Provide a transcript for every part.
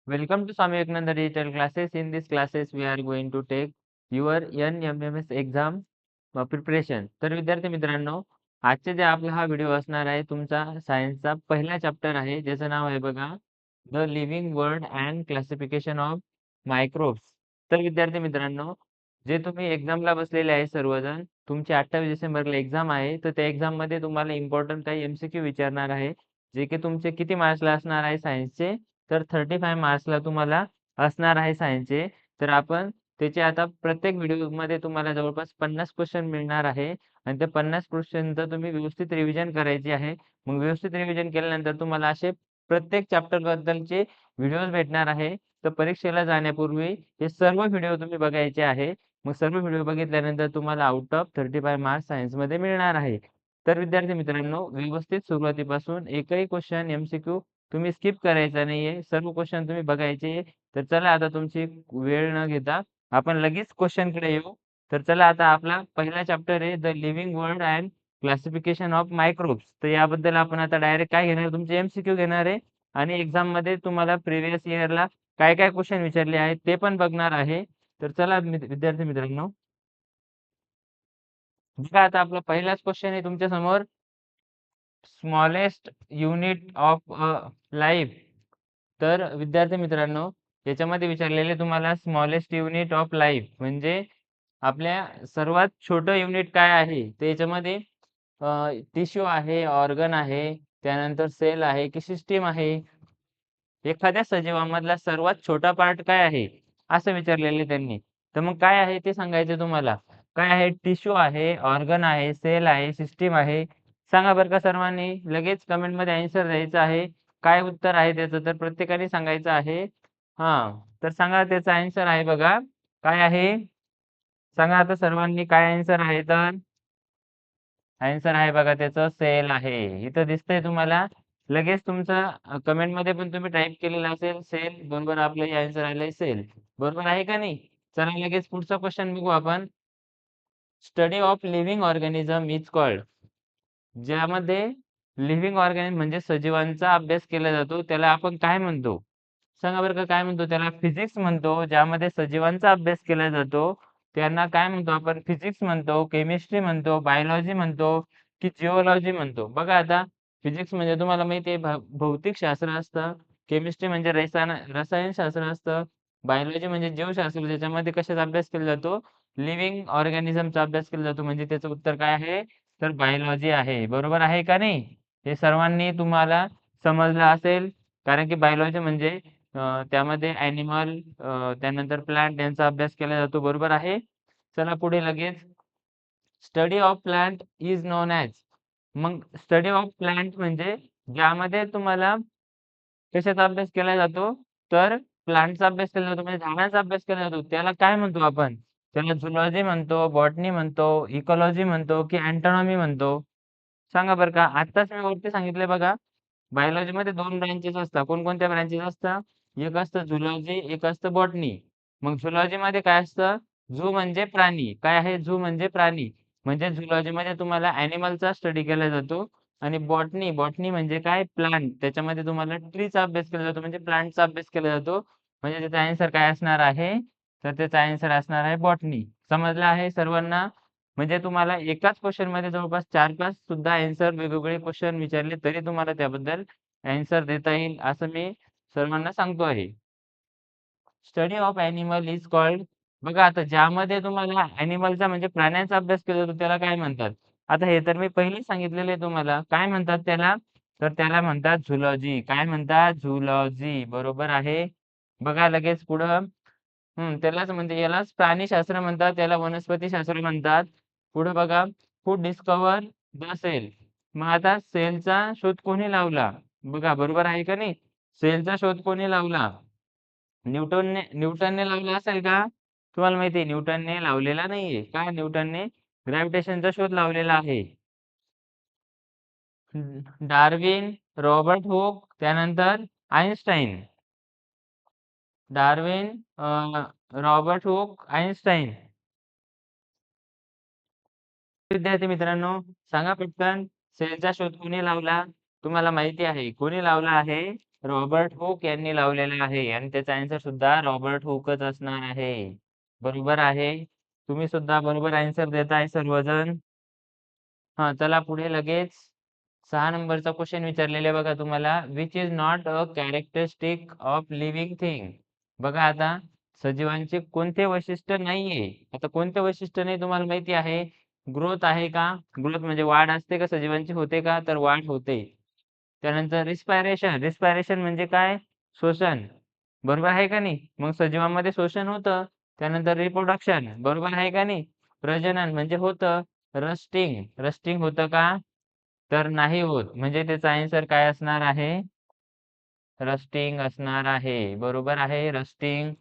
Welcome to Swami Vivekananda Digital Classes. In this classes, we are going to take your NMMS exam preparation. तर विद्यार्थी मित्रांनो, आजचे जे आपला हा व्हिडिओ असणार आहे तुमचा सायन्सचा पहिला चॅप्टर आहे, ज्याचं नाव आहे बघा the living world and classification of microbes. तर विद्यार्थी मित्रांनो, जे तुम्ही एक्झामला बसलेले आहे सर्वजण, तुमची 28 डिसेंबरला एक्झाम आहे, तर त्या एक्झाममध्ये तुम्हाला इम्पॉर्टंट काही MCQ विचारणार आहे, जे की तुमचे किती मार्क्सला असणार आहे सायन्सचे. तर 35 मार्क्सला तुम्हाला असणार आहे सायन्सचे. तर आपण त्याचे आता प्रत्येक व्हिडिओमध्ये तुम्हाला जवळपास 50 क्वेश्चन मिळणार आहे आणि त्या 50 क्वेश्चनचं तुम्ही व्यवस्थित रिव्हिजन करायची आहे. मग व्यवस्थित रिव्हिजन केल्यानंतर तुम्हाला असे प्रत्येक चॅप्टर बद्दलचे व्हिडिओज भेटणार आहे. तर परीक्षेला जाण्यापूर्वी हे सर्व व्हिडिओ तुम्ही बघायचे आहे. मग सर्व व्हिडिओ बघितल्यानंतर तुम्हाला आउट ऑफ 35 मार्क्स सायन्समध्ये मिळणार आहे. तर विद्यार्थी मित्रांनो, व्यवस्थित सुरुवातीपासून एकही क्वेश्चन MCQ तुम्ही स्किप करायचा नाहीये. सर्व क्वेश्चन तुम्ही बघायचे. तर चला आता तुमची वेळ न घेता आपण लगेच क्वेश्चनकडे येऊ. तर चला आता आपला पहिला चॅप्टर आहे the living world and classification of microbes. तर याबद्दल आपण आता डायरेक्ट काय घेणार, तुमचे MCQ घेणार आहे आणि एक्झाममध्ये तुम्हाला प्रिव्हियस इयरला काय काय क्वेश्चन विचारले आहेत ते पण बघणार आहे. तर चला विद्यार्थी मित्रांनो, बघा आता आपला पहिलाच क्वेश्चन आहे तुमच्या समोर. Smallest unit of life. तर विद्यार्थी मित्रांनो, याच्यामध्ये विचारलेले तुम्हाला स्मॉलेस्ट युनिट ऑफ लाईफ म्हणजे आपल्या सर्वात छोटं युनिट काय आहे. तर याच्यामध्ये टिश्यू आहे, ऑर्गन आहे, त्यानंतर सेल आहे की सिस्टीम आहे. एखाद्या सजीवामधला सर्वात छोटा पार्ट काय आहे असं विचारलेले त्यांनी. तर मग काय आहे ते सांगायचे तुम्हाला. काय आहे, टिश्यू आहे, ऑर्गन आहे, सेल आहे, सिस्टीम आहे. सांगा बरं का सर्वांनी, लगेच कमेंटमध्ये आन्सर द्यायचं आहे. काय उत्तर आहे त्याचं तर प्रत्येकाने सांगायचं आहे. हां, तर सांगा त्याचा आन्सर आहे बघा. काय आहे? सांगा आता सर्वांनी काय आन्सर आहे तर. आन्सर आहे बघा त्याचं सेल आहे. इथं दिसतंय तुम्हाला. लगेच तुमचा कमेंटमध्ये पण तुम्ही टाइप केलेलं असेल सेल. बरोबर आपलं हे आन्सर आलंय सेल. बरोबर आहे का नाही? चला लगेच पुढचा क्वेश्चन बघू आपण. Study of living organism is called. ज्यामध्ये लिव्हिंग ऑर्गॅनिझम म्हणजे सजीवांचा अभ्यास केला जातो त्याला आपण काय म्हणतो? सांगा बरं का काय म्हणतो त्याला? फिजिक्स म्हणतो. ज्यामध्ये सजीवांचा अभ्यास केला जातो त्यांना काय म्हणतो आपण? फिजिक्स म्हणतो, केमिस्ट्री म्हणतो, बायोलॉजी म्हणतो की जिओलॉजी म्हणतो. बघा आता, फिजिक्स म्हणजे तुम्हाला माहिती आहे भौतिकशास्त्र असतं, केमिस्ट्री म्हणजे रसायनशास्त्र असतं, बायोलॉजी म्हणजे जीवशास्त्र ज्याच्यामध्ये कशाचा अभ्यास केला जातो? लिव्हिंग ऑर्गॅनिझमचा अभ्यास केला जातो. म्हणजे त्याचं उत्तर काय आहे? तर बायोलॉजी आहे. बरोबर आहे का नाही? हे सर्वांनी तुम्हाला समजलं असेल. कारण की बायोलॉजी म्हणजे त्यामध्ये ॲनिमल त्यानंतर प्लांट यांचा अभ्यास केला जातो. बरोबर आहे. चला पुढे लगेच. Study of plant is non as. मग स्टडी ऑफ प्लांट म्हणजे ज्यामध्ये तुम्हाला कशाचा अभ्यास केला जातो? तर प्लांटचा अभ्यास केला जातो म्हणजे झाडांचा अभ्यास केला जातो. त्याला काय म्हणतो आपण? त्याला झुलॉजी म्हणतो, बॉटनी म्हणतो, इकॉलॉजी म्हणतो की एन्टॉनॉमी म्हणतो? सांगा बरं का? आत्ताच मी वरती सांगितलंय बघा. बायोलॉजीमध्ये 2 ब्रांचेस असतात. कोणकोणत्या ब्रांचेस असतात? एक असतं झुलॉजी, एक असतं बॉटनी. मग झुलॉजीमध्ये काय असतं? झू म्हणजे प्राणी. काय आहे? झू म्हणजे प्राणी. म्हणजे झुलॉजीमध्ये तुम्हाला ॲनिमलचा स्टडी केला जातो आणि बॉटनी म्हणजे काय? प्लांट. त्याच्यामध्ये तुम्हाला ट्रीचा अभ्यास केला जातो म्हणजे प्लांटचा अभ्यास केला जातो. म्हणजे त्याचा ॲन्सर काय असणार आहे? तर त्याचा ॲन्सर असणार आहे बॉटनी. समजलं आहे सर्वांना? म्हणजे तुम्हाला एकाच क्वेश्चनमध्ये जवळपास 4-5 सुद्धा ॲन्सर वेगवेगळे क्वेश्चन विचारले तरी तुम्हाला त्याबद्दल ॲन्सर देता येईल असं मी सर्वांना सांगतो आहे. Study of animal is called. बघा आता ज्यामध्ये तुम्हाला ॲनिमलचा म्हणजे प्राण्यांचा अभ्यास केला जातो त्याला काय म्हणतात? आता हे तर मी पहिलेच सांगितलेलं आहे तुम्हाला. काय म्हणतात त्याला? तर त्याला म्हणतात झुलॉजी. काय म्हणतात? झुलॉजी. बरोबर आहे. बघा लगेच पुढं. त्यालाच म्हणजे यालाच प्राणीशास्त्र म्हणतात, त्याला वनस्पतीशास्त्र म्हणतात. पुढे बघा, हू डिस्कव्हर द सेल. मग आता सेलचा शोध कोणी लावला? बघा बरोबर आहे का नाही? सेलचा शोध कोणी लावला? न्यूटनने लावला असेल का? तुम्हाला माहिती आहे न्यूटनने लावलेला नाहीये. का न्यूटनने ग्रॅव्हिटेशनचा शोध लावलेला आहे. डार्विन, रॉबर्ट हुक, त्यानंतर Einstein. Darwin, Robert Hooke, Einstein. विद्यार्थी मित्रांनो, सांगा पटकन सेलचा शोध कोणी लावला? तुम्हाला माहिती आहे कोणी लावला आहे? रॉबर्ट हुक यांनी लावलेला आहे आणि त्याचा आन्सर सुद्धा रॉबर्ट हुकच असणार आहे. बरोबर आहे. तुम्ही सुद्धा बरोबर आन्सर देताय सर्वजण. हां, चला पुढे लगेच 6 नंबरचा क्वेश्चन विचारलेला आहे बघा तुम्हाला. Which is not a characteristic of living thing. बघा आता सजीवांचे कोणते वैशिष्ट्य नाहीये. आता कोणते वैशिष्ट्य नाही तुम्हाला माहिती आहे? ग्रोथ आहे का? ग्रोथ म्हणजे वाढ असते का सजीवांची होते का? तर वाढ होते. त्यानंतर रिस्पायरेशन. रिस्पायरेशन म्हणजे काय? श्वसन. बरोबर आहे का नाही? मग सजीवांमध्ये श्वसन होतं. त्यानंतर रिप्रोडक्शन. बरोबर आहे का नाही? प्रजनन म्हणजे होतं. रस्टिंग. रस्टिंग होतं का? तर नाही होत. म्हणजे त्याचा आन्सर काय असणार आहे? रस्टिंग असणार आहे. बरोबर आहे, रस्टिंग.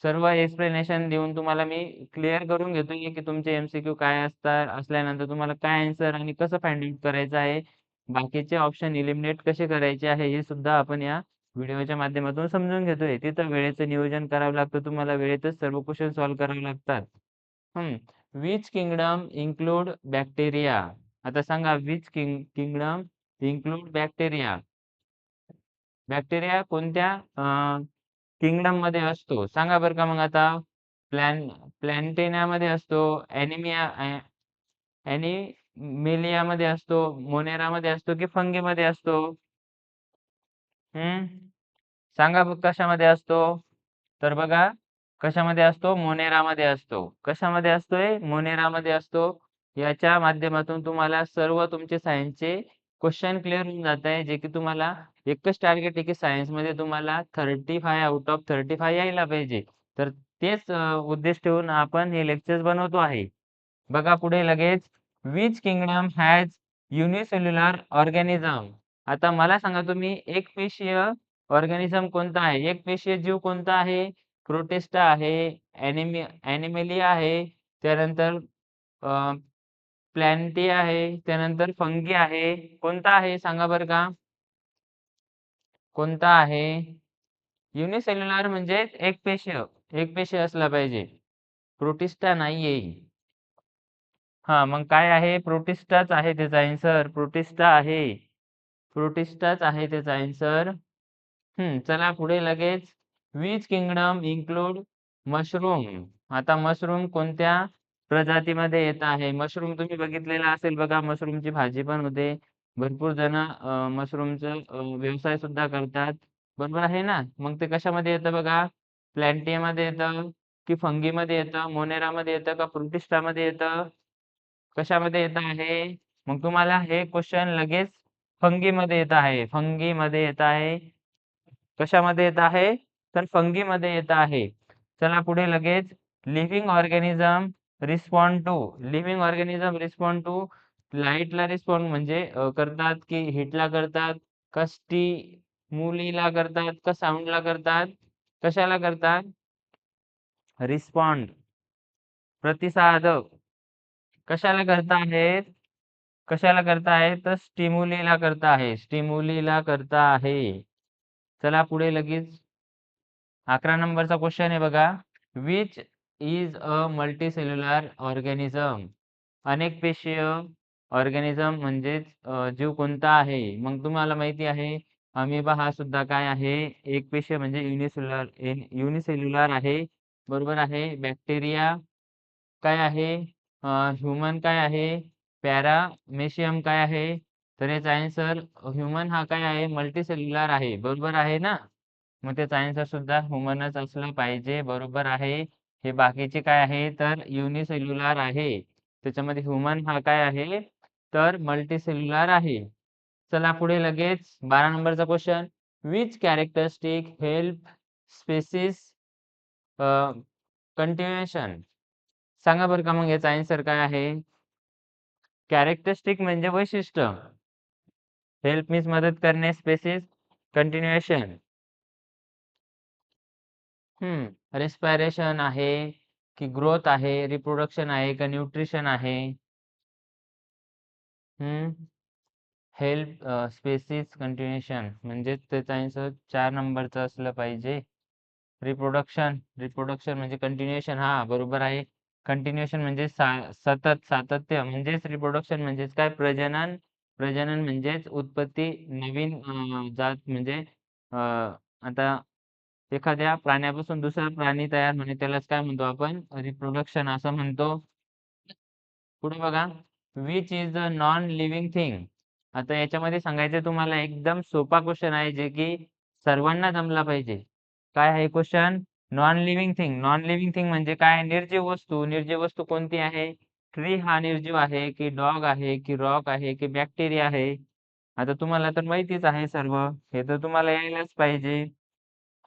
सर्व एक्सप्लेनेशन देऊन तुम्हाला मी क्लिअर करून घेतोय की तुमचे एमसीक्यू काय असतात, असल्यानंतर तुम्हाला काय आन्सर आणि कसं फाइंड आउट करायचं आहे. बाकीचे ऑप्शन इलिमिनेट कसे करायचे आहे हे सुद्धा आपण या व्हिडिओच्या माध्यमातून समजून घेतोय. तिथं वेळेचं नियोजन करावं लागतं तुम्हाला. वेळेतच सर्व क्वेश्चन सॉल्व्ह करावे लागतात. हं. Which kingdom include bacteria. आता सांगा which kingdom include bacteria. Bacteria कोणत्या किंगडम मध्ये असतो सांगा बरं का मग आता. प्लॅन्टेनियामध्ये असतो, ॲनिमेलियामध्ये असतो, मोनेरामध्ये असतो की फंगीमध्ये असतो? हम्म सांगा बघ कशामध्ये असतो? तर बघा कशामध्ये असतो? मोनेरामध्ये असतो. कशामध्ये असतोय? मोनेरामध्ये असतो. याच्या माध्यमातून तुम्हाला सर्व तुमचे सायन्सचे क्वेश्चन क्लिअर होऊन जात आहे. जे की तुम्हाला एकच टार्गेट आहे की सायन्समध्ये तुम्हाला 35 आउट ऑफ 35 यायला पाहिजे. तर तेच उद्देश ठेवून आपण हे लेक्चर्स बनवतो आहे. बघा पुढे लगेच. Which kingdom has unicellular organism. आता मला सांगा तुम्ही एकपेशीय ऑर्गॅनिझम कोणता आहे? एकपेशीय जीव कोणता आहे? प्रोटिस्टा आहे, ॲनिमेलिया आहे, त्यानंतर प्लॅन्टी आहे, त्यानंतर फंगी आहे. कोणता आहे सांगा बरं का? कोणता आहे? युनिसेल्युलर म्हणजे एकपेशीय. एकपेशीय असला पाहिजे. प्रोटिस्टा नाहीये. हां, मग काय आहे? प्रोटिस्टाच आहे त्याचा आन्सर. प्रोटिस्टा आहे. प्रोटिस्टाच आहे त्याचा आन्सर. चला पुढे लगेच. Which kingdom include mushroom. आता मशरूम कोणत्या प्रजातीमध्ये येत आहे? मशरूम तुम्ही बघितलेला असेल बघा. मशरूमची भाजी पण होते. भरपूर जण मशरूमचं व्यवसाय सुद्धा करतात. बरोबर आहे ना? मग ते कशामध्ये येतं बघा? प्लॅन्टियामध्ये येतं की फंगीमध्ये येतं, मोनेरामध्ये येतं का प्रोटिस्टामध्ये येतं? कशामध्ये येत आहे? मग तुम्हाला हे क्वेश्चन लगेच फंगीमध्ये येत आहे. फंगीमध्ये येत आहे. कशामध्ये येत आहे? तर फंगीमध्ये येत आहे. चला पुढे लगेच. Living organism respond to. Living organism respond to लाईटला रिस्पॉन्ड म्हणजे करतात की हीटला करतात का स्टिमुलीला करतात का साऊंडला करतात? कशाला करतात? रिस्पॉन्ड प्रतिसाद कशाला करत आहेत? कशाला करत आहे? तर स्टिमुलीला करत आहे. स्टिमुलीला करत आहे. चला पुढे लगेच 11 नंबरचा क्वेश्चन आहे बघा. Which is a multicellular organism. अनेक पेशीय ऑर्गॅनिझम म्हणजेच जीव कोणता आहे? मग तुम्हाला माहिती आहे अमिबा हा सुद्धा काय आहे? एक पेशीय म्हणजे युनिसेल्युलर आहे. बरोबर आहे. बॅक्टेरिया काय आहे? ह्युमन काय आहे? पॅरामेशियम काय आहे? तर याचा आन्सर ह्युमन हा काय आहे? मल्टीसेल्युलर आहे. बरोबर आहे ना? मग त्याचा आन्सर सुद्धा ह्युमनच असलं पाहिजे. बरोबर आहे. हे बाकीचे काय आहे? तर युनिसेल्युलर आहे. त्याच्यामध्ये ह्युमन हा काय आहे? तर मल्टीसेल्युलर आहे. चला पुढे लगेच 12 नंबरचा question. Which characteristic help species continuation. सांगा बरं का मग याचा आन्सर काय आहे? कॅरेक्टरिस्टिक म्हणजे वैशिष्ट्य. हेल्प मीन्स मदत करणे, स्पेसिस कंटिन्युएशन. रेस्पायरेशन आहे की ग्रोथ आहे, रिप्रोडक्शन आहे का न्यूट्रिशन आहे? हेल्प स्पेसिस कंटिन्युएशन म्हणजे त्याचा आन्सर 4 नंबरचं असलं पाहिजे. रिप्रोडक्शन. रिप्रोडक्शन म्हणजे कंटिन्युएशन. हा बरोबर आहे. कंटिन्युएशन म्हणजे सतत सातत्य म्हणजेच रिप्रोडक्शन म्हणजेच काय? प्रजनन. प्रजनन म्हणजेच उत्पत्ती. नवीन जात म्हणजे आता एखाद्या प्राण्यापासून दुसरा प्राणी तयार होणे त्यालाच काय म्हणतो आपण? रिप्रोडक्शन असं म्हणतो. पुढे बघा, which is the non living thing. आता याच्यामध्ये सांगायचं तुम्हाला एकदम सोपा क्वेश्चन आहे जे की सर्वांना जमला पाहिजे. काय आहे question? Non living thing. Non living thing म्हणजे काय? निर्जीव वस्तू. निर्जीव वस्तू कोणती आहे? ट्री हा निर्जीव आहे की डॉग आहे की रॉक आहे की बॅक्टेरिया आहे? आता तुम्हाला तर माहितीच आहे सर्व. हे तर तुम्हाला यायलाच पाहिजे.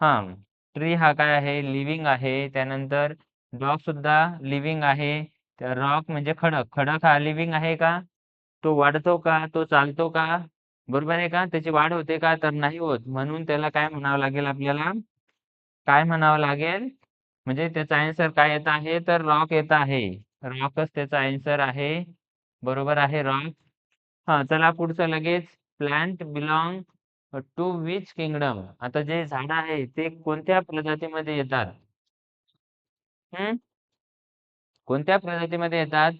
हां. ट्री हा काय आहे? लिव्हिंग आहे. त्यानंतर डॉग सुद्धा लिव्हिंग आहे. रॉक म्हणजे खडक. खडक हा लिव्हिंग आहे का? तो वाढतो का? तो चालतो का? बरोबर आहे का? त्याची वाढ होते का? तर नाही होत. म्हणून त्याला काय म्हणावं लागेल आपल्याला? काय म्हणावं लागेल? म्हणजे त्याचा ॲन्सर काय येत आहे? तर रॉक येत आहे. रॉकच त्याचा ॲन्सर आहे. बरोबर आहे रॉक. हां, चला पुढचं लगेच. Plant belong to which kingdom? आता जे झाडं आहे ते कोणत्या प्रजातीमध्ये येतात? हं? कोणत्या प्रजातीमध्ये येतात?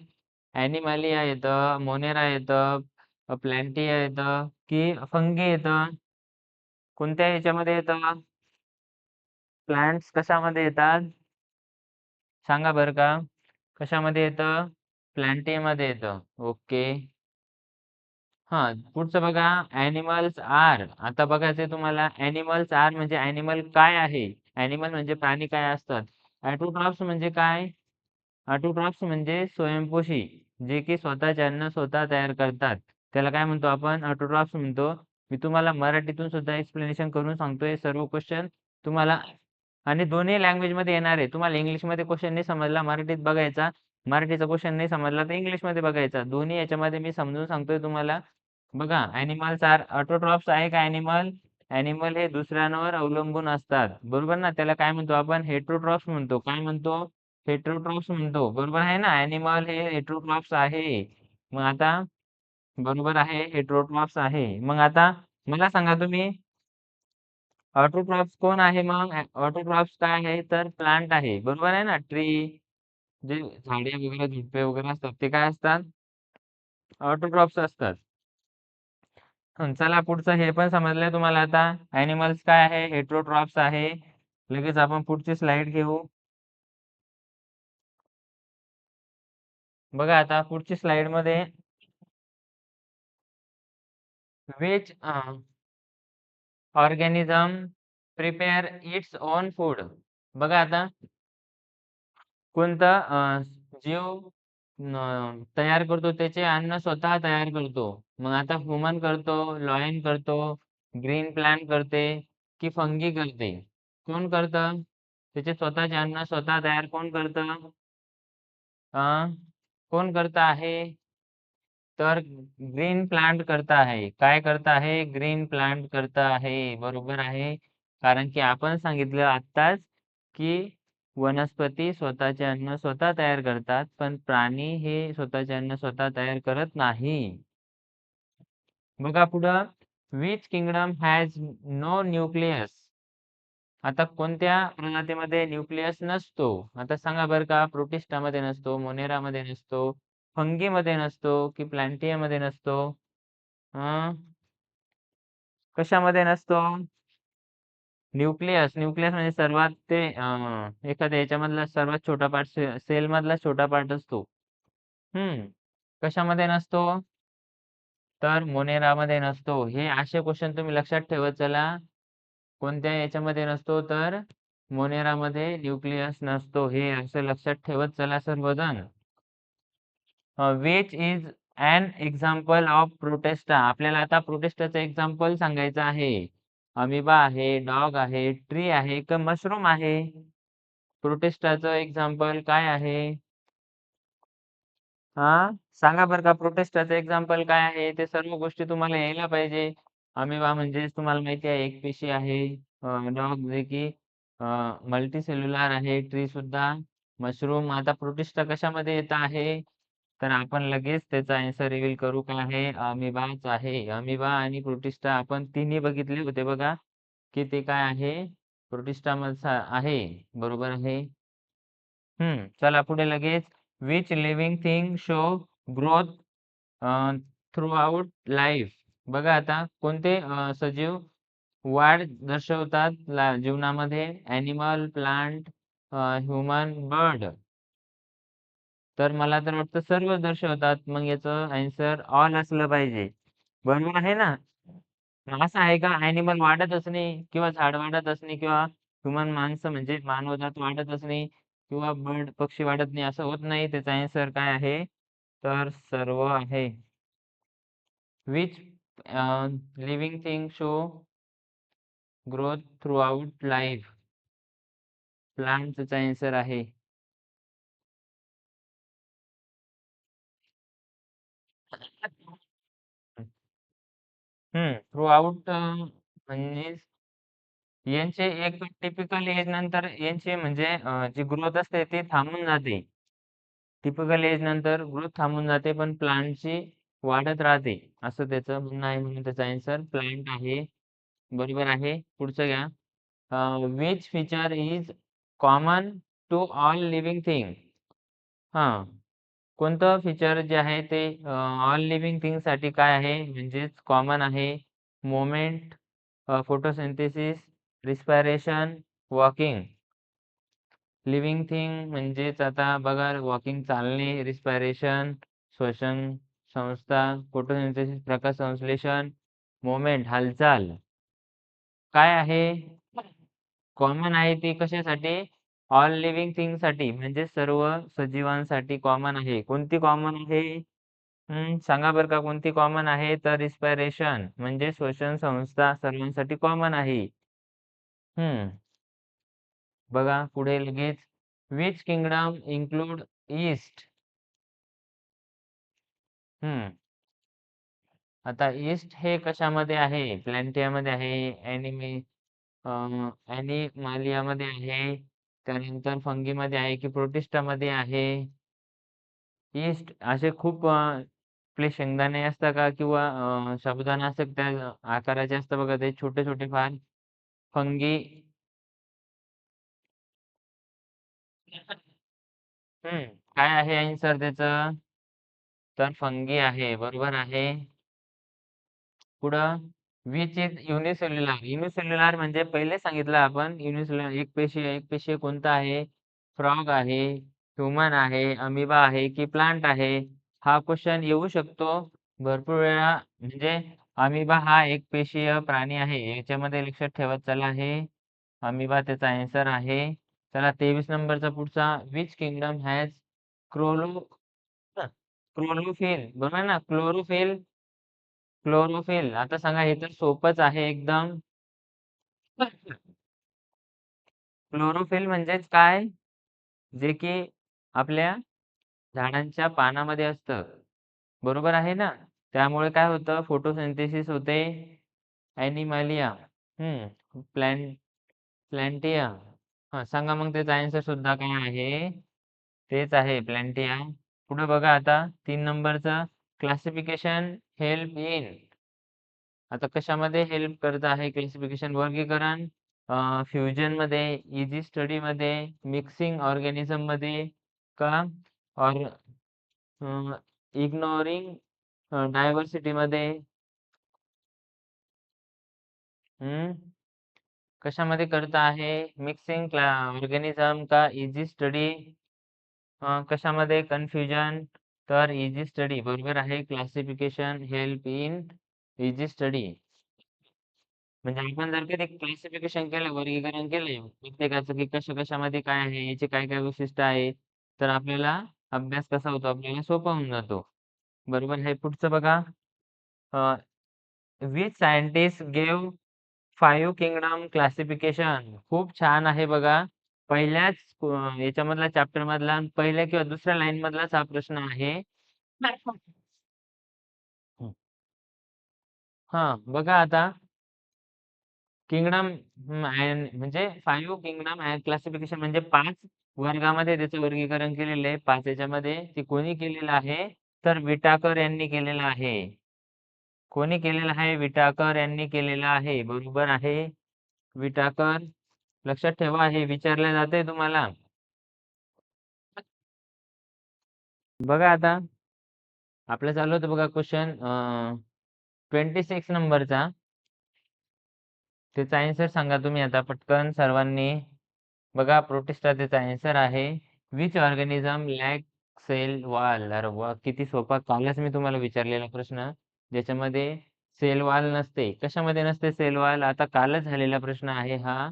ॲनिमॅलिया येतं, मोनेरा येतं, प्लॅन्टिया येतं की फंगी येतं? कोणत्या ह्याच्यामध्ये येतं? प्लांट्स कशामध्ये येतात? सांगा बरं का? कशामध्ये येतं? प्लॅन्टियामध्ये येतं. ओके. हां, पुढचं बघा, ॲनिमल्स आर. आता बघायचंय तुम्हाला ॲनिमल्स आर म्हणजे ॲनिमल काय आहे? ॲनिमल म्हणजे प्राणी काय असतात? ऑटोट्रॉफ्स म्हणजे काय? ऑटोट्रॉफ्स म्हणजे स्वयंपोषी, जे की स्वतःचे अन्न स्वतः तयार करतात. त्याला काय म्हणतो आपण? ऑटोट्रॉफ्स म्हणतो. मी तुम्हाला मराठीतून सुद्धा एक्सप्लेनेशन करून सांगतोय सर्व क्वेश्चन तुम्हाला आणि दोन्ही लँग्वेजमध्ये येणार आहे. तुम्हाला इंग्लिशमध्ये क्वेश्चन नाही समजला, मराठीत बघायचा. मराठीचा क्वेश्चन नाही समजला तर इंग्लिशमध्ये बघायचा. दोन्ही याच्यामध्ये मी समजून सांगतोय तुम्हाला. बघा, ॲनिमल्स आर ऑटोट्रॉफ्स आहे का ॲनिमल? ॲनिमल हे दुसऱ्यांवर अवलंबून असतात. बरोबर ना? त्याला काय म्हणतो आपण? हेटेरोट्रॉफ्स म्हणतो. काय म्हणतो? हेटेरोट्रॉफ्स म्हणतो. बरोबर आहे ना? ॲनिमल हे हेटेरोट्रॉफ्स आहे. मग आता बरोबर आहे, हेटेरोट्रॉफ्स आहे. मग आता मला सांगा तुम्ही ऑटोट्रॉफ्स कोण आहे मग? ऑटोट्रॉफ्स काय आहे? तर प्लांट आहे. बरोबर आहे ना? ट्री जे झाडे वगैरे, झुडपे वगैरे असतात ते काय असतात? ऑटोट्रॉफ्स असतात. चला पुढचं हे पण समजलंय तुम्हाला आता. ॲनिमल्स काय आहे? हेटेरोट्रॉफ्स आहे. लगेच आपण पुढची स्लाईड घेऊ. बघा आता पुढची स्लाईडमध्ये which organism prepare its own food. बघा आता कोणता जीव तयार करतो त्याचे अन्न स्वतः तयार करतो. मग आता ह्यूमन करतो, लॉयन करतो, ग्रीन प्लांट करते की फंगी करते? कोण करतं? त्याचे स्वतःचे अन्न स्वतः तयार कोण करतं? अ, कोण करत आहे? तर ग्रीन प्लांट करता आहे. काय करता आहे? ग्रीन प्लांट करता आहे. बरोबर आहे. कारण की आपण सांगितलं आत्ताच, की वनस्पती स्वतःचे अन्न स्वतः तयार करतात, पण प्राणी हे स्वतःचे अन्न स्वतः तयार करत नाही. बघा पुढं, which kingdom has no nucleus? आता कोणत्या प्रजातीमध्ये न्यूक्लियस नसतो? आता सांगा बरं का? प्रोटिस्टामध्ये नसतो, मोनेरामध्ये नसतो, फंगीमध्ये नसतो की प्लॅन्टियामध्ये नसतो? अ, कशामध्ये नसतो? न्यूक्लियस. न्यूक्लियस म्हणजे सर्वात ते एखाद्या याच्यामधला सर्वात छोटा पार्ट सेलमधला छोटा पार्ट असतो. हं. कशामध्ये नसतो? तर मोनेरामध्ये नसतो. हे असे क्वेश्चन तुम्ही लक्षात ठेवत चला. कोणत्या याच्यामध्ये नसतो? तर मोनेरामध्ये न्यूक्लियस नसतो. हे असं लक्षात ठेवत चला सर्वजण. Which is an example of protista? आपल्याला आता प्रोटिस्टाचं एक्झाम्पल सांगायचं आहे. अमिबा आहे, डॉग आहे, ट्री आहे का मशरूम आहे? प्रोटिस्टाचं एक्झाम्पल काय आहे? हां, सांगा बरं का प्रोटिस्टाचं एक्झाम्पल काय आहे? ते सर्व गोष्टी तुम्हाला यायला पाहिजे. अमिबा म्हणजेच तुम्हाला माहिती आहे एकपेशी आहे. डॉग जे की मल्टीसेल्युलर आहे. ट्री सुद्धा. मशरूम आता प्रोटिस्टा कशामध्ये येत आहे? तर आपण लगेच त्याचा ॲन्सर रिव्हील करू काय आहे? अमिबाच आहे. अमिबा आणि प्रोटिस्टा आपण तिन्ही बघितले होते बघा, की ते काय आहे? प्रोटिस्टामध्ये आहे. बरोबर आहे. चला पुढे लगेच. Which living thing show growth throughout life? बघा आता कोणते सजीव वाढ दर्शवतात जीवनामध्ये ॲनिमल, प्लांट, ह्युमन, बर्ड. तर मला तर वाटतं सर्वच दर्शवतात. मग याचं आन्सर ऑल असलं पाहिजे. बरोबर आहे ना? मग असं आहे का ॲनिमल वाढतच नाही किंवा झाड वाढतच नाही किंवा ह्युमन माणसं म्हणजे मानवजात वाढतच नाही किंवा बर्ड पक्षी वाढत नाही असं होत नाही. त्याचा आन्सर काय आहे? तर सर्व आहे. Which living thing show growth throughout life? Plant त्याचा आन्सर आहे. थ्रूआउट म्हणजे यांचे एक टिपिकल एज नंतर यांची म्हणजे जी ग्रोथ असते ती थांबून जाते. टिपिकल एज नंतर ग्रोथ थांबून जाते पण प्लांटची वाढत राहते. असं त्याचं म्हणणं आहे म्हणून त्याचा आन्सर प्लांट आहे. बरोबर आहे. पुढचं घ्या. Which feature is common to all living thing? हां. कोणतं फीचर जे आहे ते ऑल लिव्हिंग थिंगसाठी काय आहे? म्हणजेच कॉमन आहे. Moment, photosynthesis, respiration, walking. Living thing म्हणजेच आता बघा वॉकिंग चालणे, रिस्पायरेशन श्वसन संस्था, फोटोसिंथेसिस प्रकाश संश्लेषण, मोमेंट हालचाल. काय आहे? कॉमन आहे ती कशासाठी? ऑल लिव्हिंग थिंगसाठी म्हणजे सर्व सजीवांसाठी कॉमन आहे. कोणती कॉमन आहे? सांगा बरं का कोणती कॉमन आहे? तर रिस्पायरेशन म्हणजे श्वसन संस्था सर्वांसाठी कॉमन आहे. हं. बघा पुढे लगेच विच किंगडम इन्क्लूड ईस्ट? हं. आता ईस्ट हे कशामध्ये आहे? प्लॅन्टियामध्ये आहे, ॲनिमालियामध्ये आहे, त्यानंतर फंगीमध्ये आहे की प्रोटिस्टामध्ये आहे? ईस्ट असे खूप आपले शेंगदाणे असतात का किंवा साबुदाणा असतात त्या आकाराचे असतात बघा ते छोटे-छोटे फार फंगी. हं. काय आहे आन्सर त्याचं? तर फंगी आहे. बरोबर आहे. पुढं विच इज युनिसेल्युलर. युनिसेल्युलर म्हणजे पहिले सांगितलं आपण युनिसेल्युलर एकपेशीय. एकपेशीय कोणता आहे? फ्रॉग आहे, ह्युमन आहे, अमिबा आहे की प्लांट आहे? हा क्वेश्चन येऊ शकतो भरपूर वेळा. म्हणजे अमिबा हा एकपेशीय प्राणी आहे. याच्यामध्ये लक्षात ठेवत चला हे अमिबा त्याचा आन्सर आहे. चला 23 नंबरचा पुढचा विच किंगडम हॅज क्रोलो क्लोरोफिल बरोबर ना? Chlorophyll chlorophyll. आता सांगा हे तर सोपंच आहे एकदम. क्लोरोफिल म्हणजेच काय? जे की आपल्या झाडांच्या पानामध्ये असतं. बरोबर आहे ना? त्यामुळे काय होतं फोटोसिंथेसिस होते. ॲनिमॅलिया प्लॅन्टिया. हां, सांगा मग त्याचा आन्सर सुद्धा काय आहे? तेच आहे प्लॅन्टिया. पुढे बघा आता 3 नंबरचा क्लासिफिकेशन हेल्प इन. आता कशामध्ये हेल्प करत आहे क्लासिफिकेशन वर्गीकरण फ्युजनमध्ये, इझी स्टडीमध्ये, मिक्सिंग ऑर्गॅनिझममध्ये का और इग्नोरिंग डायव्हर्सिटीमध्ये? हं, कशामध्ये करत आहे? मिक्सिंग ऑर्गॅनिझम का इझी स्टडी? कशामध्ये कन्फ्युजन? तर इझी स्टडी बरोबर आहे. Classification help in easy study. म्हणजे आपण जर कधी क्लासिफिकेशन केलं, वर्गीकरण केले प्रत्येकाचं की कशा-कशामध्ये काय आहे, याचे काय-काय वैशिष्ट्य आहे, तर आपल्याला अभ्यास कसा होतो, आपल्याला सोपा होऊन जातो. बरोबर आहे. पुढचं बघा which scientist gave 5 kingdom classification. खूप छान आहे बघा. पहिल्याच याच्यामधला चॅप्टरमधला पहिल्या किंवा दुसऱ्या लाईनमधलाच हा प्रश्न आहे. हं. बघा आता किंगडम म्हणजे 5 किंगडम क्लासिफिकेशन म्हणजे 5 वर्गामध्ये त्याचं वर्गीकरण केलेलं आहे. 5 याच्यामध्ये ते कोणी केलेलं आहे? तर विटाकर यांनी केलेलं आहे. कोणी केलेलं आहे? विटाकर यांनी केलेलं आहे. बरोबर आहे. विटाकर. लक्षात ठेवा हे विचारलं जातंय तुम्हाला. बघा आता आपलं चालू होतं बघा क्वेश्चन 26 नंबरचा. त्याचा आन्सर सांगा तुम्ही आता पटकन सर्वांनी. बघा, प्रोटिस्टा त्याचा आन्सर आहे. Which organism lack cell wall. अरे वा, किती सोपा. कालच मी तुम्हाला विचारलेला प्रश्न ज्याच्यामध्ये सेल वॉल नसते. कशामध्ये नसते सेल वॉल? आता कालच झालेला प्रश्न आहे हा.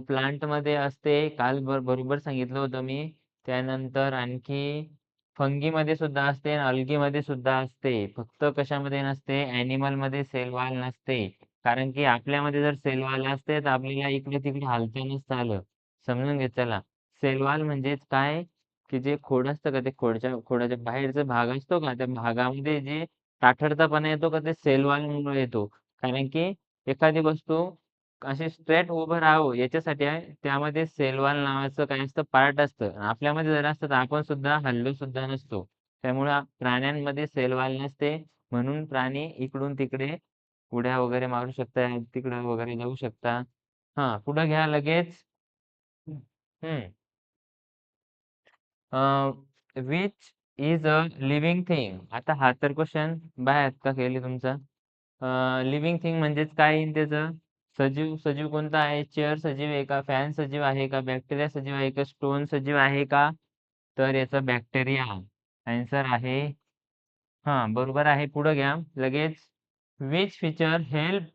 प्लांटमध्ये असते. काल बरोबर सांगितलं होतं मी. त्यानंतर आणखी फंगीमध्ये सुद्धा असते आणि अल्गीमध्ये सुद्धा असते. फक्त कशामध्ये नसते? ॲनिमलमध्ये सेल वॉल नसते. कारण की आपल्यामध्ये जर सेल वॉल असते तर आपल्याला इकडे-तिकडे हालता नसतं आलं. समजून घे चला. सेल वॉल म्हणजेच काय? की जे खोड असतं का, ते खोडाच्या बाहेरचा भाग असतो का, त्या भागामध्ये जे ताठरतापणा येतो का, ते सेल वॉलमुळे येतो. कारण की एखादी वस्तू अशी स्ट्रेट उभं राहावं याच्यासाठी आहे, त्यामध्ये सेल वॉल नावाचं काही असतं, पार्ट असतं. आपल्यामध्ये जर असतं तर आपण सुद्धा हललो सुद्धा नसतो. त्यामुळे प्राण्यांमध्ये सेल वॉल नसते. म्हणून प्राणी इकडून तिकडे उड्या वगैरे मारू शकतात, तिकडं वगैरे जाऊ शकता. हां, पुढं घ्या लगेच. हं. Which is a living thing. आता हा तर क्वेश्चन बाय का केली तुमचा. लिव्हिंग थिंग म्हणजेच काय येईल त्याचं? सजीव. सजीव कोणता आहे? चेअर सजीव आहे का? फॅन सजीव आहे का? बॅक्टेरिया सजीव आहे का? स्टोन सजीव आहे का? तर याचा बॅक्टेरिया आन्सर आहे. हां, बरोबर आहे. पुढं घ्या लगेच. Which feature help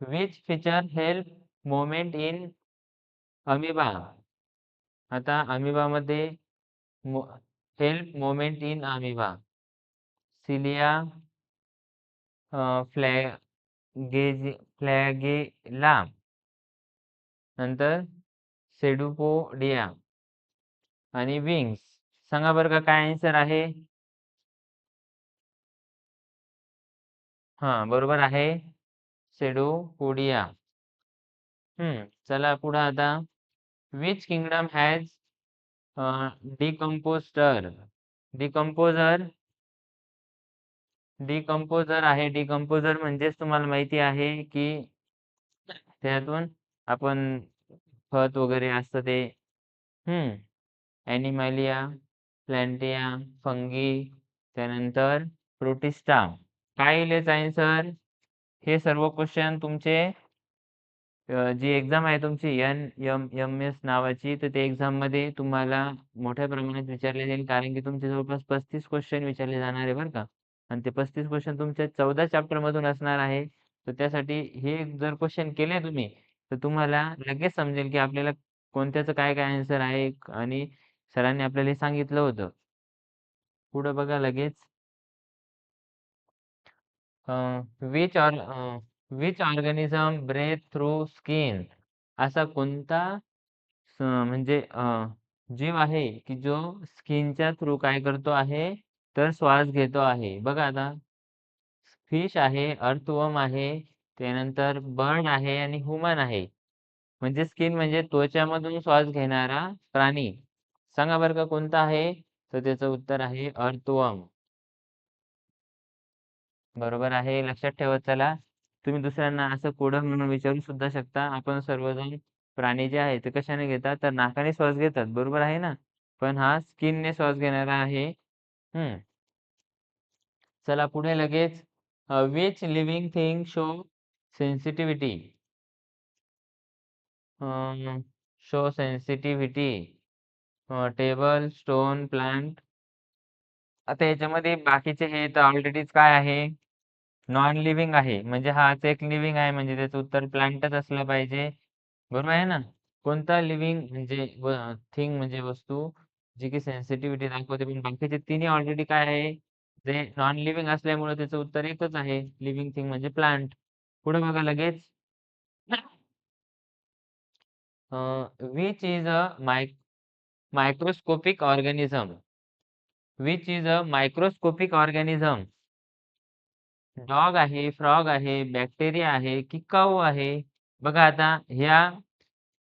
which feature help movement in amoeba. आता अमिबामध्ये help movement in amoeba. Cilia flagella, नंतर सेडुपोडिया आणि विंग्स. सांगा बरं का काय आन्सर आहे? हां, बरोबर आहे. सेडोपोडिया. चला पुढं आता. Which kingdom has decomposer. Decomposer decomposer आहे. डिकम्पोजर म्हणजेच तुम्हाला माहिती आहे की त्यातून आपण खत वगैरे असतं ते. ॲनिमॅलिया, प्लॅन्टिया, फंगी, त्यानंतर प्रोटिस्टा. काय येईल याचा आन्सर? हे सर्व क्वेश्चन तुमचे जी एक्झाम आहे तुमची NMS नावाची, तर त्या एक्झाममध्ये तुम्हाला मोठ्या प्रमाणात विचारले जाईल. कारण की तुमचे जवळपास 35 क्वेश्चन विचारले जाणार आहे बरं का. आणि ते 35 क्वेश्चन तुमच्या 14 चॅप्टरमधून असणार आहे. तर त्यासाठी हे जर क्वेश्चन केले तुम्ही, तर तुम्हाला लगेच समजेल की आपल्याला कोणत्याचं काय काय आन्सर आहे. आणि सरांनी आपल्याला हे सांगितलं होतं. पुढं बघा लगेच. Which organism breathe through skin. असा कोणता म्हणजे जीव आहे की जो स्किनच्या थ्रू काय करतो आहे, तर श्वास घेतो आहे. बघा आता, फिश आहे, अर्थवर्म आहे, त्यानंतर बर्ड आहे आणि ह्युमन आहे. म्हणजे स्किन म्हणजे त्वचामधून श्वास घेणारा प्राणी. सांगा बरं का कोणता आहे? तर त्याचं उत्तर आहे अर्थवर्म. बरोबर आहे. लक्षात ठेवत चला. तुम्ही दुसऱ्यांना असं कोडं म्हणून विचारू सुद्धा शकता. आपण सर्वजण प्राणी जे आहे ते कशाने घेतात? तर नाकाने श्वास घेतात. बरोबर आहे ना? पण हा स्किनने श्वास घेणारा आहे. हं. चला पुढे लगेच. Which living thing show sensitivity. Show sensitivity. Table, stone, plant. आता याच्यामध्ये बाकीचे हे तर ऑलरेडीच काय आहे? नॉन लिव्हिंग आहे. म्हणजे हाच एक लिव्हिंग आहे, म्हणजे त्याचं उत्तर प्लांटच असलं पाहिजे. बरोबर आहे ना? कोणता लिव्हिंग म्हणजे थिंग म्हणजे वस्तू जी की सेन्सिटिव्हिटी दाखवते, पण बाकीचे तिन्ही ऑलरेडी काय आहे? जे नॉन लिव्हिंग असल्यामुळे त्याचं उत्तर एकच आहे. लिव्हिंग थिंग म्हणजे प्लांट. पुढे बघा लगेच. Which is a microscopic organism. Which is a microscopic organism. Dog आहे, फ्रॉग आहे, बॅक्टेरिया आहे की काऊ आहे? बघा आता, ह्या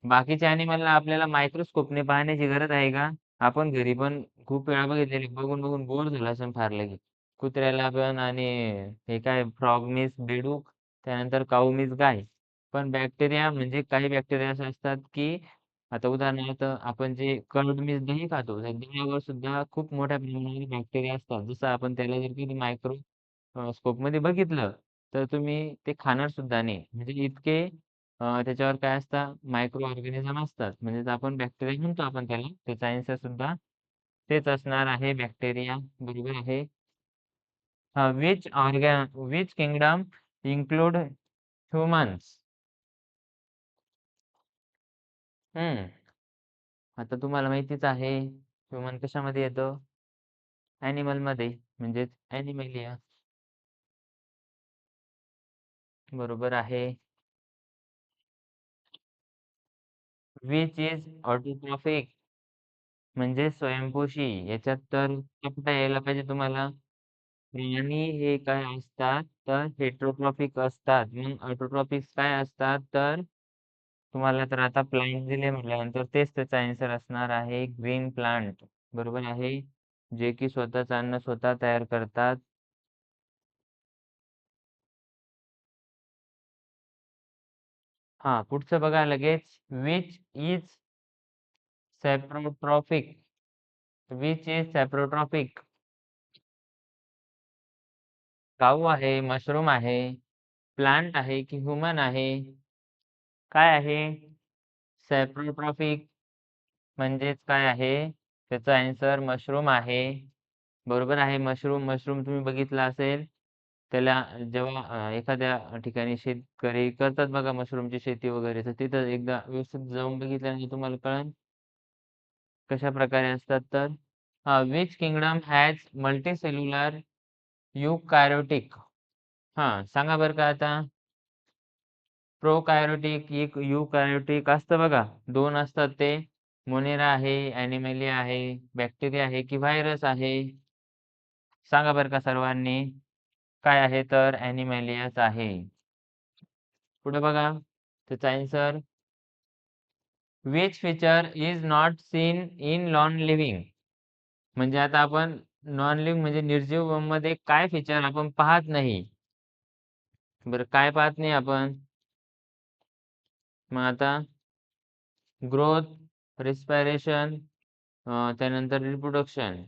बाकीच्या ॲनिमलला आपल्याला मायक्रोस्कोपने पाहण्याची गरज आहे का? आपण घरी पण खूप वेळा बघितलेले, बघून बोर झालं असेल फार लगे. कुत्र्याला पण आणि हे काय फ्रॉग मीन्स बेडूक, त्यानंतर काऊ मीन्स गाय. पण बॅक्टेरिया म्हणजे काही बॅक्टेरिया असे असतात की आता उदाहरणार्थ आपण जे कर्ड मीन्स दही खातो, त्या दह्यावर सुद्धा खूप मोठ्या प्रमाणामध्ये बॅक्टेरिया असतात. जसं आपण त्याला जर कधी स्कोपमध्ये बघितलं, तर तुम्ही ते खाणार सुद्धा नाही. म्हणजे इतके त्याच्यावर काय असतात मायक्रो ऑर्गॅनिझम असतात. म्हणजे आपण बॅक्टेरिया म्हणतो आपण त्याला. त्याचा आन्सर सुद्धा तेच असणार आहे बॅक्टेरिया. बरोबर आहे. which kingdom include humans? हम्म. आता तुम्हाला माहितीच आहे ह्युमन कशामध्ये येतं? ॲनिमल मध्ये म्हणजेच ॲनिमलिया. बरोबर आहे. विच इज ऑटोट्रॉफिक म्हणजे स्वयंपोषी. याच्यात तर कुठे यायला पाहिजे तुम्हाला? प्राणी हे काय असतात तर हेटेरोट्रॉफिक असतात. मग ऑटोट्रॉफिक काय असतात तर तुम्हाला तर आता प्लांट दिले म्हटल्यानंतर तेच त्याचा आन्सर असणार आहे ग्रीन प्लांट. बरोबर आहे. जे की स्वतःच अन्न स्वतः तयार करतात. हा पुढचं बघा लगेच. Which is saprotrophic. Which is saprotrophic. Cow आहे, मशरूम आहे, प्लांट आहे की ह्युमन आहे? काय आहे? सॅप्रोट्रॉफिक म्हणजेच काय आहे? त्याचा आन्सर मशरूम आहे. बरोबर आहे. मशरूम मशरूम तुम्ही बघितला असेल. त्याला जेव्हा एखाद्या ठिकाणी शेतकरी करतात बघा मशरूमची शेती वगैरे, तर तिथं एकदा व्यवस्थित जाऊन बघितल्यानंतर तुम्हाला कळेल कशा प्रकारे असतात तर. Which kingdom has multicellular eukaryotic. सांगा बरं का आता. प्रोकायरोटिक एक युकॅरियोटिक असतं बघा. दोन असतात ते. मोनेरा आहे, ॲनिमलिया आहे, बॅक्टेरिया आहे की व्हायरस आहे? सांगा बरं का सर्वांनी. काय आहे तर ॲनिमॅलियाच आहे. पुढे बघा त्याचा answer. Which feature is not seen in non living. म्हणजे आता आपण नॉन लिव्हिंग म्हणजे निर्जीव मध्ये काय फीचर आपण पाहत नाही? बरं काय पाहत नाही आपण? मग आता ग्रोथ, रिस्पायरेशन, त्यानंतर रिप्रोडक्शन.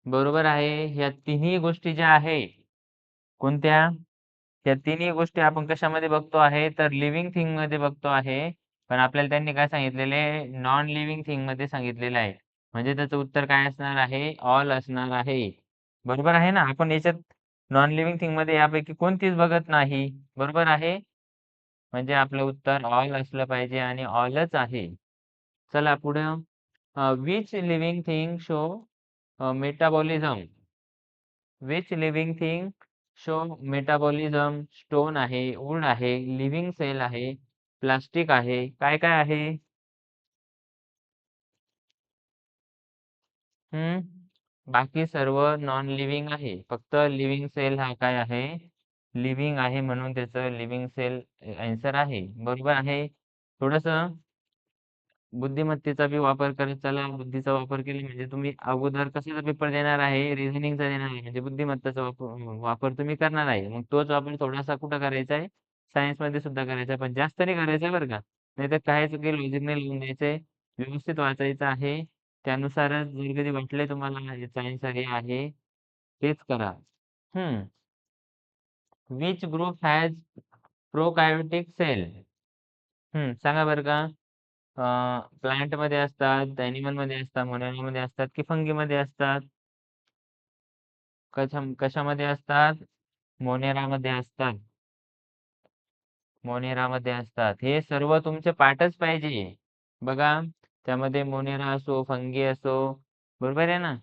बरोबर आहे. ह्या तिन्ही गोष्टी ज्या आहे कोणत्या? या तिन्ही गोष्टी आपण कशामध्ये बघतो आहे तर लिव्हिंग थिंग मध्ये बघतो आहे. पण आपल्याला त्यांनी काय सांगितलेले नॉन लिव्हिंग थिंग मध्ये सांगितलेलं आहे. म्हणजे त्याचं उत्तर काय असणार आहे? ऑल असणार आहे. बरोबर आहे ना? आपण याच्यात नॉन लिव्हिंग थिंग मध्ये यापैकी कोणतीच बघत नाही. बरोबर आहे. म्हणजे आपलं उत्तर ऑल असलं पाहिजे आणि ऑलच आहे. चला पुढे. Which living thing show metabolism. Which living thing show metabolism. Stone आहे, वूड आहे, लिव्हिंग सेल आहे, प्लास्टिक आहे. काय काय आहे? बाकी सर्व नॉन लिव्हिंग आहे. फक्त लिव्हिंग सेल हा काय आहे? लिव्हिंग आहे म्हणून त्याचं लिव्हिंग सेल आन्सर आहे. बरोबर आहे. थोडस बुद्धिमत्तेचा बी वापर करत चला. बुद्धीचा वापर केला म्हणजे तुम्ही अगोदर कशाचा पेपर देणार आहे? रिझनिंगचा देणार आहे. म्हणजे बुद्धिमत्तेचा वापर तुम्ही करणार आहे. मग तोच वापर थोडासा कुठं करायचा आहे? सायन्स मध्ये सुद्धा करायचा आहे. पण जास्त नाही करायचा बरं का. नाहीतर काय चुकी लॉजिक नाही लावून द्यायचंय. व्यवस्थित वाचायचं आहे. त्यानुसारच जर कधी वाटले तुम्हाला याचा आन्सर हे आहे तेच करा. Hmm. Which group has prokaryotic cell. सांगा बरं का. प्लांट मध्ये असतात, ॲनिमल मध्ये असतात, मोनॅरा मध्ये असतात की फंगी मध्ये असतात? कशामध्ये असतात? मोनेरा मध्ये असतात. मोनेरा मध्ये असतात. हे सर्व तुमचे पाठच पाहिजे. बघा त्यामध्ये मोनेरा असो, फंगी असो, बरोबर आहे ना?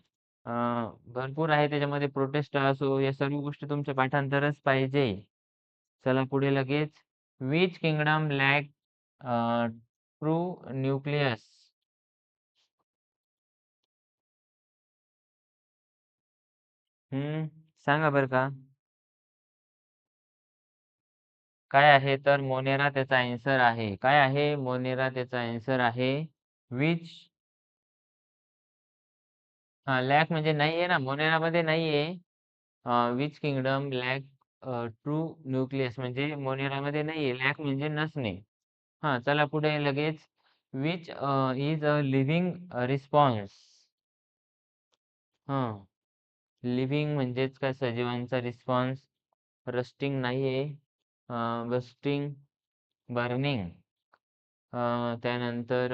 भरपूर आहे त्याच्यामध्ये. प्रोटेस्टा असो, या सर्व गोष्टी तुमच्या पाठांतरच पाहिजे. चला पुढे लगेच. Which kingdom lack true nucleus. सांगा बरं का. काय आहे तर मोनेरा त्याचा आन्सर आहे. काय आहे? मोनेरा त्याचा आन्सर आहे. विच लॅक म्हणजे नाहीये ना. मोनेरा मध्ये नाहीये. Which kingdom lack true nucleus म्हणजे मोनेरा मध्ये नाहीये. लॅक म्हणजे नसणे. चला पुढे लगेच. Which is a living response. Living म्हणजेच काय, सजीवांचा रिस्पॉन्स. रस्टिंग नाहीये. Bursting, burning. त्यानंतर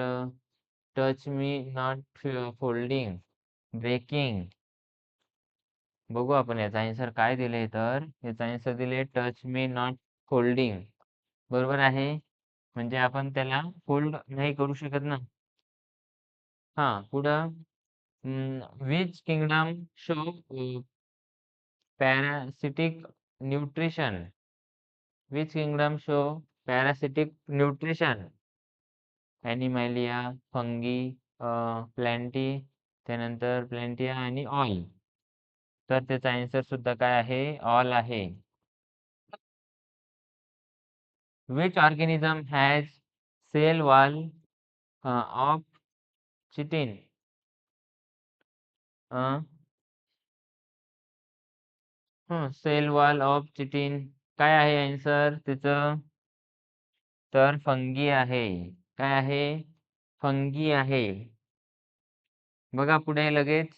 touch me not folding, breaking. बघू आपण याचा आन्सर काय दिले, तर याचा आन्सर दिले टच मी नॉट फोल्डिंग. बरोबर आहे. म्हणजे आपण त्याला फोल्ड नाही करू शकत ना. हा, पुढं which kingdom show parasitic nutrition. Which kingdom show parasitic nutrition. Animalia, fungi, Plantae, त्यानंतर प्लॅन्टिया आणि ऑल. तर त्याचा आन्सर सुद्धा काय आहे, ऑल आहे. Which organism has cell wall of chitin. Cell wall of chitin. काय आहे आन्सर त्याचं, तर फंगी आहे. काय आहे, फंगी आहे. बघा पुढे लगेच,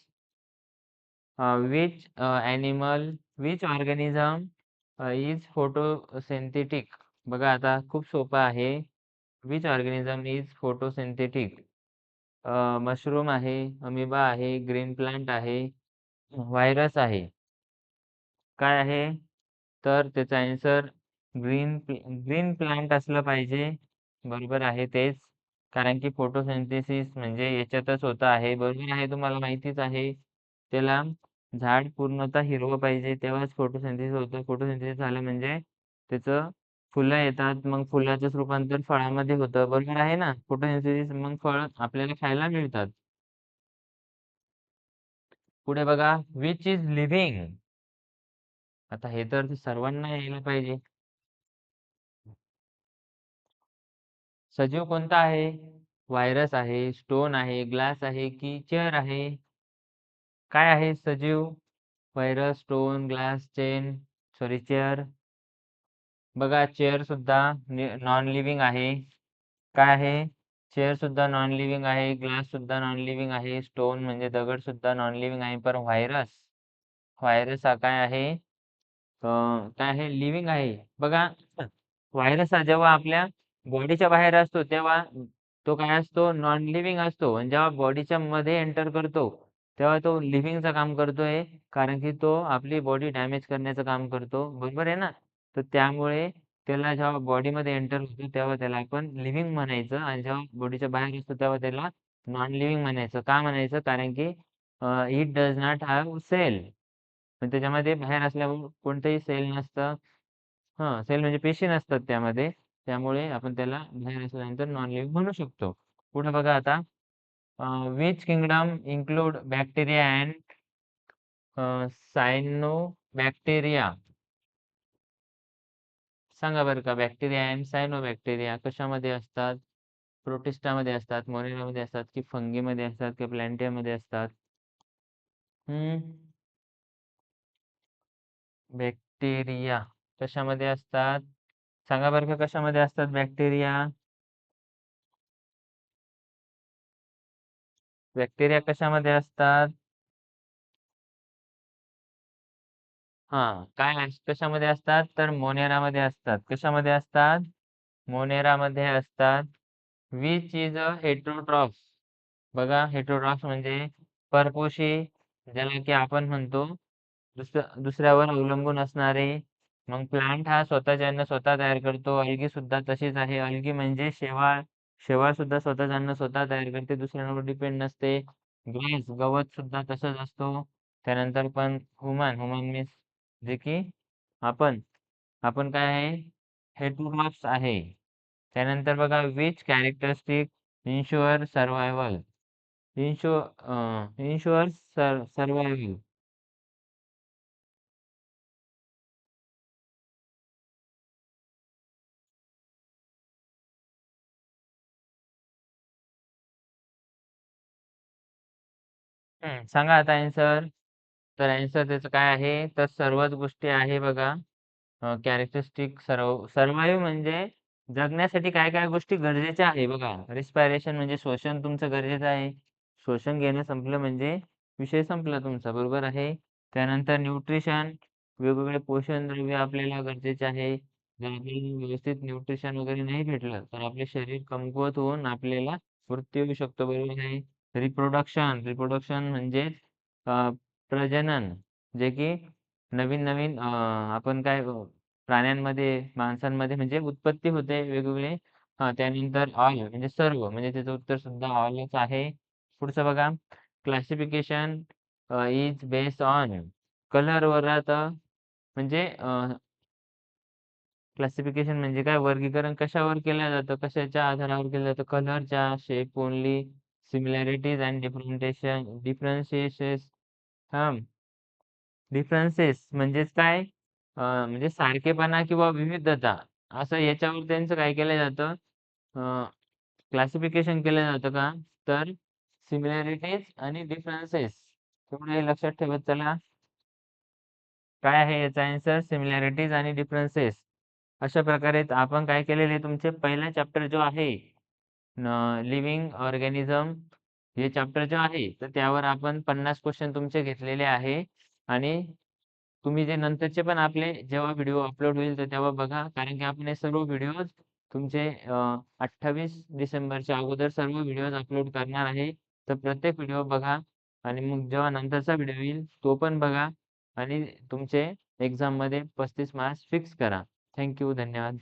which animal, which organism is photosynthetic. बघा आता खूप सोपं आहे. Which organism is photosynthetic. Mushroom आहे, अमिबा आहे, ग्रीन प्लांट आहे, व्हायरस आहे. काय आहे, तर त्याचा आन्सर ग्रीन प्लांट असलं पाहिजे. बरोबर आहे तेच. कारण की फोटोसिंथेसिस म्हणजे याच्यातच होत आहे. बरोबर आहे, तुम्हाला माहितीच आहे. त्याला झाड पूर्णतः हिरवं पाहिजे तेव्हाच फोटोसिंथेसिस होतं. फोटोसिंथेसिस झालं म्हणजे त्याचं फुलं येतात, मग फुलाचंच रूपांतर फळामध्ये होतं. बरोबर आहे ना. फोटोसिंथेसिस मग फळ आपल्याला खायला मिळतात. पुढे बघा, विच इज लिव्हिंग. आता हे तर सर्वांना यायला पाहिजे. सजीव कोणता आहे, व्हायरस आहे, स्टोन आहे, ग्लास आहे की चेअर आहे. काय आहे सजीव, व्हायरस, स्टोन, ग्लास, चेअर. बघा चेअर सुद्धा नॉन लिव्हिंग आहे. काय आहे, चेअर सुद्धा नॉन लिव्हिंग आहे, ग्लास सुद्धा नॉन लिव्हिंग आहे, स्टोन म्हणजे दगड सुद्धा नॉन लिव्हिंग आहे. पण व्हायरस, व्हायरस हा काय आहे, काय आहे, लिव्हिंग आहे. बघा व्हायरस हा जेव्हा आपल्या बॉडीच्या बाहेर असतो तेव्हा तो काय असतो, नॉन लिव्हिंग असतो. आणि जेव्हा बॉडीच्या मध्ये एंटर करतो तेव्हा तो लिव्हिंगचं काम करतोय. कारण की तो आपली बॉडी डॅमेज करण्याचं काम करतो. बरोबर आहे ना. तर त्यामुळे त्याला जेव्हा बॉडीमध्ये एंटर होतो तेव्हा त्याला आपण लिव्हिंग म्हणायचं, आणि जेव्हा बॉडीच्या बाहेर असतो तेव्हा त्याला नॉन लिव्हिंग म्हणायचं. का म्हणायचं, कारण की it does not have cell. पण त्याच्यामध्ये बाहेर असल्यामुळे कोणतंही सेल नसतं. सेल म्हणजे पेशी नसतात त्यामध्ये. त्यामुळे आपण त्याला बाहेर असल्यानंतर नॉन लिव्हिंग म्हणू शकतो. पुढे बघा आता, which kingdom include bacteria and cyanobacteria. सांगा बरं का, बॅक्टेरिया अँड सायनोबॅक्टेरिया कशामध्ये असतात, प्रोटिस्टामध्ये असतात, मोनिरामध्ये असतात की फंगीमध्ये असतात की प्लॅन्टियामध्ये असतात. बॅक्टेरिया कशामध्ये असतात, सांगा बरं का, कशामध्ये असतात बॅक्टेरिया. बॅक्टेरिया कशामध्ये असतात, कशामध्ये असतात, तर मोनेरामध्ये असतात. कशामध्ये असतात, मोनेरामध्ये असतात. Which is a heterotroph. बघा हेटरोट्रॉफ म्हणजे परपोषी, ज्याला की आपण म्हणतो दुसऱ्यावर अवलंबून असणारे. मग प्लांट हा स्वतःचे अन्न स्वतः तयार करतो. अलगी सुद्धा तशीच आहे. अलगी म्हणजे शेवाळ. शेवाळ सुद्धा स्वतःचं अन्न स्वतः तयार करते, दुसऱ्यांवर डिपेंड नसते. ग्रास, गवत सुद्धा तसंच असतो. त्यानंतर पण ह्युमन मीन्स जे की आपण आपण काय आहे, हेटरोट्रॉफ्स आहे. त्यानंतर बघा, which characteristic ensure survival. Ensure survival. सांगा आता आन्सर. तर आन्सर त्याचं काय आहे, तर सर्वच गोष्टी आहे बघा. कॅरेक्टरिस्टिक सर्वाईव्ह म्हणजे जगण्यासाठी काय काय गोष्टी गरजेच्या आहे बघा. रिस्पायरेशन म्हणजे श्वसन तुमचं गरजेचं आहे. श्वसन घेणं संपलं म्हणजे विषय संपला तुमचा. बरोबर आहे. त्यानंतर न्यूट्रिशन, वेगवेगळे पोषण द्रव्य आपल्याला गरजेचे आहे. जर आपल्याला व्यवस्थित न्यूट्रिशन वगैरे नाही भेटलं, तर आपले शरीर कमकुवत होऊन आपल्याला मृत्यू येऊ शकतो, बरोबर आहे. रिप्रोडक्शन, रिप्रोडक्शन म्हणजे अ, प्रजनन, जे की नवीन-नवीन आपण काय प्राण्यांमध्ये, माणसांमध्ये म्हणजे उत्पत्ती होते वेगवेगळे. हां, त्यानंतर ऑल म्हणजे सर्व, म्हणजे त्याचं उत्तर सुद्धा ऑलच आहे. पुढचं बघा, क्लासिफिकेशन इज बेस्ड ऑन कलरवर राहतं. म्हणजे क्लासिफिकेशन म्हणजे काय, वर्गीकरण कशावर केलं जातं, कशाच्या आधारावर केलं जातं? कलरच्या, शेप ओन्ली, सिमिलॅरिटीज अँड डिफरन्शिएशन्स. हां, डिफरन्सेस म्हणजेच काय? म्हणजे सारखेपणा किंवा विविधता, असं याच्यावर त्यांचं काय केलं जातं? क्लासिफिकेशन केलं जातं का? तर सिमिलॅरिटीज आणि डिफरन्सेस. तेवढं हे लक्षात ठेवत चला. काय आहे याचा आन्सर? सिमिलॅरिटीज आणि डिफरन्सेस. अशा प्रकारे आपण काय केलेले, तुमचे पहिला चॅप्टर जो आहे लिव्हिंग ऑर्गॅनिझम, हे चॅप्टर जो आहे, तर त्यावर आपण 50 क्वेश्चन तुमचे घेतलेले आहे. आणि तुम्ही जे नंतरचे पण आपले जेव्हा व्हिडिओ अपलोड होईल, तर तेव्हा बघा. कारण की आपण हे सर्व व्हिडिओज तुमचे 28 डिसेंबरच्या अगोदर सर्व व्हिडिओज अपलोड करणार आहे. तर प्रत्येक व्हिडिओ बघा आणि मग जेव्हा नंतरचा व्हिडिओ येईल, तो पण बघा आणि तुमचे एक्झाममध्ये 35 मार्क्स फिक्स करा. Thank you. धन्यवाद.